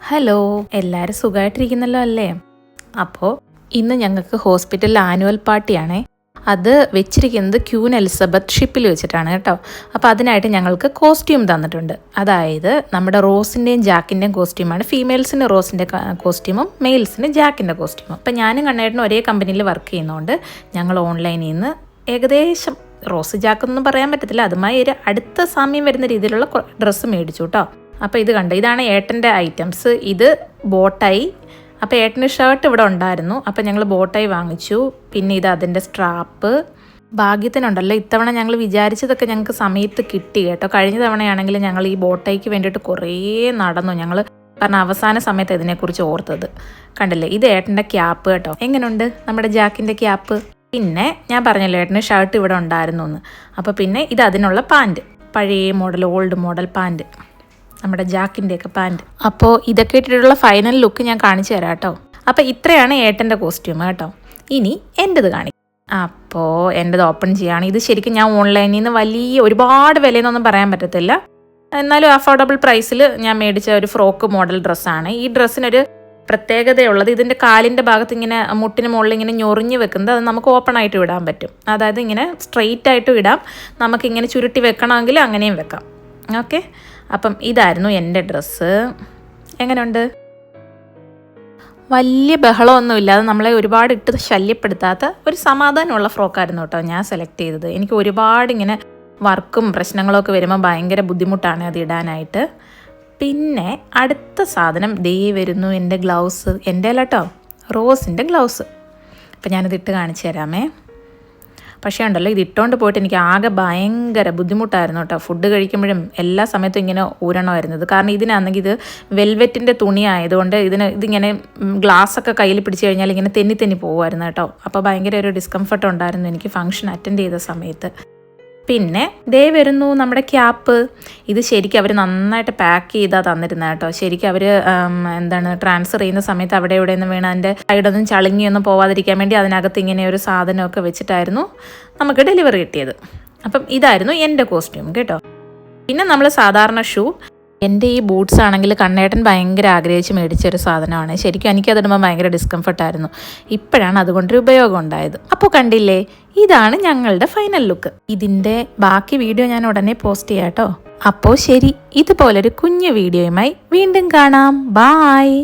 Hello, എല്ലാവരും സുഖമായിട്ടിരിക്കുന്നല്ലോ അല്ലേ? അപ്പോൾ ഇന്ന് ഞങ്ങൾക്ക് ഹോസ്പിറ്റലിൽ ആനുവൽ പാർട്ടിയാണേ. അത് വെച്ചിരിക്കുന്നത് ക്യൂൻ എലിസബത്ത് ഷിപ്പിൽ വെച്ചിട്ടാണ് കേട്ടോ. അപ്പോൾ അതിനായിട്ട് ഞങ്ങൾക്ക് കോസ്റ്റ്യൂം തന്നിട്ടുണ്ട്. അതായത് നമ്മുടെ റോസിൻ്റെയും ജാക്കിൻ്റെയും കോസ്റ്റ്യൂമാണ്. ഫീമെയിൽസിന് റോസിൻ്റെ കോസ്റ്റ്യൂമും മെയിൽസിന് ജാക്കിൻ്റെ കോസ്റ്റ്യൂമും. അപ്പോൾ ഞാനും കണ്ണേട്ടനും ഒരേ കമ്പനിയിൽ വർക്ക് ചെയ്യുന്നതുകൊണ്ട് ഞങ്ങൾ ഓൺലൈനിൽ നിന്ന് ഏകദേശം റോസ് ജാക്കെന്നൊന്നും പറയാൻ പറ്റത്തില്ല, അതുമായി ഒരു അടുത്ത സാമ്യം വരുന്ന രീതിയിലുള്ള ഡ്രസ്സ് മേടിച്ചു കേട്ടോ. അപ്പോൾ ഇത് കണ്ടോ, ഇതാണ് ഏട്ടൻ്റെ ഐറ്റംസ്. ഇത് ബോട്ടായി. അപ്പോൾ ഏട്ടൻ്റെ ഷർട്ട് ഇവിടെ ഉണ്ടായിരുന്നു, അപ്പോൾ ഞങ്ങൾ ബോട്ടായി വാങ്ങിച്ചു. പിന്നെ ഇത് അതിൻ്റെ സ്ട്രാപ്പ്. ഭാഗ്യത്തിനുണ്ടല്ലോ, ഇത്തവണ ഞങ്ങൾ വിചാരിച്ചതൊക്കെ ഞങ്ങൾക്ക് സമയത്ത് കിട്ടി കേട്ടോ. കഴിഞ്ഞ തവണയാണെങ്കിൽ ഞങ്ങൾ ഈ ബോട്ടായിക്ക് വേണ്ടിയിട്ട് കുറേ നടന്നു ഞങ്ങൾ, കാരണം അവസാന സമയത്ത് ഇതിനെക്കുറിച്ച് ഓർത്തത്. കണ്ടില്ലേ, ഇത് ഏട്ടൻ്റെ ക്യാപ്പ് കേട്ടോ. എങ്ങനെയുണ്ട് നമ്മുടെ ജാക്കിൻ്റെ ക്യാപ്പ്? പിന്നെ ഞാൻ പറഞ്ഞല്ലോ ഏട്ടന് ഷർട്ട് ഇവിടെ ഉണ്ടായിരുന്നു എന്ന്. അപ്പോൾ പിന്നെ ഇത് അതിനുള്ള പാൻറ്റ്, പഴയ മോഡൽ ഓൾഡ് മോഡൽ പാൻറ്റ്, നമ്മുടെ ജാക്കിൻ്റെയൊക്കെ പാൻറ്റ്. അപ്പോൾ ഇതൊക്കെ ഇട്ടിട്ടുള്ള ഫൈനൽ ലുക്ക് ഞാൻ കാണിച്ചു തരാം കേട്ടോ. അപ്പോൾ ഇത്രയാണ് ഏട്ടൻ്റെ കോസ്റ്റ്യൂം കേട്ടോ. ഇനി എൻ്റെത് കാണിക്കും. അപ്പോൾ എൻ്റെത് ഓപ്പൺ ചെയ്യുകയാണ്. ഇത് ശരിക്കും ഞാൻ ഓൺലൈനിൽ നിന്ന് ഒരുപാട് വിലയെന്നൊന്നും പറയാൻ പറ്റത്തില്ല, എന്നാലും അഫോർഡബിൾ പ്രൈസിൽ ഞാൻ മേടിച്ച ഒരു ഫ്രോക്ക് മോഡൽ ഡ്രസ്സാണ്. ഈ ഡ്രസ്സിനൊരു പ്രത്യേകതയുള്ളത്, ഇതിൻ്റെ കാലിൻ്റെ ഭാഗത്ത് ഇങ്ങനെ മുട്ടിന് മുകളിൽ ഇങ്ങനെ ഞൊറിഞ്ഞ് വെക്കുന്നത്, അത് നമുക്ക് ഓപ്പൺ ആയിട്ട് ഇടാൻ പറ്റും. അതായത് ഇങ്ങനെ സ്ട്രെയിറ്റ് ആയിട്ടും ഇടാം, നമുക്കിങ്ങനെ ചുരുട്ടി വെക്കണമെങ്കിൽ അങ്ങനെയും വെക്കാം. ഓക്കെ, അപ്പം ഇതായിരുന്നു എൻ്റെ ഡ്രസ്സ്. എങ്ങനെയുണ്ട്? വലിയ ബഹളമൊന്നും ഇല്ലാതെ നമ്മളെ ഒരുപാട് ഇട്ട് ശല്യപ്പെടുത്താത്ത ഒരു സമാധാനമുള്ള ഫ്രോക്കായിരുന്നു കേട്ടോ ഞാൻ സെലക്ട് ചെയ്തത്. എനിക്ക് ഒരുപാട് ഇങ്ങനെ വർക്കും പ്രശ്നങ്ങളൊക്കെ വരുമ്പോൾ ഭയങ്കര ബുദ്ധിമുട്ടാണ് അത് ഇടാനായിട്ട്. പിന്നെ അടുത്ത സാധനം ദേ വരുന്നു, എൻ്റെ ഗ്ലൗസ്. എൻ്റെ അല്ല കേട്ടോ, റോസിൻ്റെ ഗ്ലൗസ്. അപ്പം ഞാനിതിട്ട് കാണിച്ചു തരാമേ. പക്ഷേ ഉണ്ടല്ലോ, ഇത് ഇട്ടുകൊണ്ട് പോയിട്ട് എനിക്ക് ആകെ ഭയങ്കര ബുദ്ധിമുട്ടായിരുന്നു കേട്ടോ. ഫുഡ് കഴിക്കുമ്പോഴും എല്ലാ സമയത്തും ഇങ്ങനെ ഊരണമായിരുന്നത്. കാരണം ഇതിനാണെങ്കിൽ ഇത് വെൽവെറ്റിൻ്റെ തുണി ആയതുകൊണ്ട് ഇതിങ്ങനെ ഗ്ലാസ്സൊക്കെ കയ്യിൽ പിടിച്ച് കഴിഞ്ഞാൽ ഇങ്ങനെ തെന്നി പോകുമായിരുന്നു കേട്ടോ. അപ്പോൾ ഭയങ്കര ഒരു ഡിസ്കംഫർട്ട് ഉണ്ടായിരുന്നു എനിക്ക് ഫംഗ്ഷൻ അറ്റൻഡ് ചെയ്ത സമയത്ത്. പിന്നെ ദേ വരുന്നു നമ്മുടെ ക്യാപ്പ്. ഇത് ശരിക്കും അവർ നന്നായിട്ട് പാക്ക് ചെയ്താൽ തന്നിരുന്നത് കേട്ടോ. ശരിക്കും അവർ ട്രാൻസ്ഫർ ചെയ്യുന്ന സമയത്ത് അവിടെ ഇവിടെ നിന്ന് വീണ് അതിൻ്റെ സൈഡൊന്നും ചളുങ്ങിയൊന്നും പോവാതിരിക്കാൻ വേണ്ടി അതിനകത്ത് ഇങ്ങനെ ഒരു സാധനമൊക്കെ വെച്ചിട്ടായിരുന്നു നമുക്ക് ഡെലിവറി കിട്ടിയത്. അപ്പം ഇതായിരുന്നു എൻ്റെ കോസ്റ്റ്യൂം കേട്ടോ. പിന്നെ നമ്മൾ സാധാരണ ഷൂ, എൻ്റെ ഈ ബൂട്ട്സ് ആണെങ്കിൽ കണ്ണേട്ടൻ ഭയങ്കര ആഗ്രഹിച്ച് മേടിച്ചൊരു സാധനമാണ്. ശരിക്കും എനിക്കതിടുമ്പോൾ ഭയങ്കര ഡിസ്കംഫർട്ടായിരുന്നു. ഇപ്പോഴാണ് അതുകൊണ്ടൊരു ഉപയോഗം ഉണ്ടായത്. അപ്പോൾ കണ്ടില്ലേ, ഇതാണ് ഞങ്ങളുടെ ഫൈനൽ ലുക്ക്. ഇതിൻ്റെ ബാക്കി വീഡിയോ ഞാൻ ഉടനെ പോസ്റ്റ് ചെയ്യാം കേട്ടോ. അപ്പോൾ ശരി, ഇതുപോലൊരു കുഞ്ഞു വീഡിയോയുമായി വീണ്ടും കാണാം. ബായ്.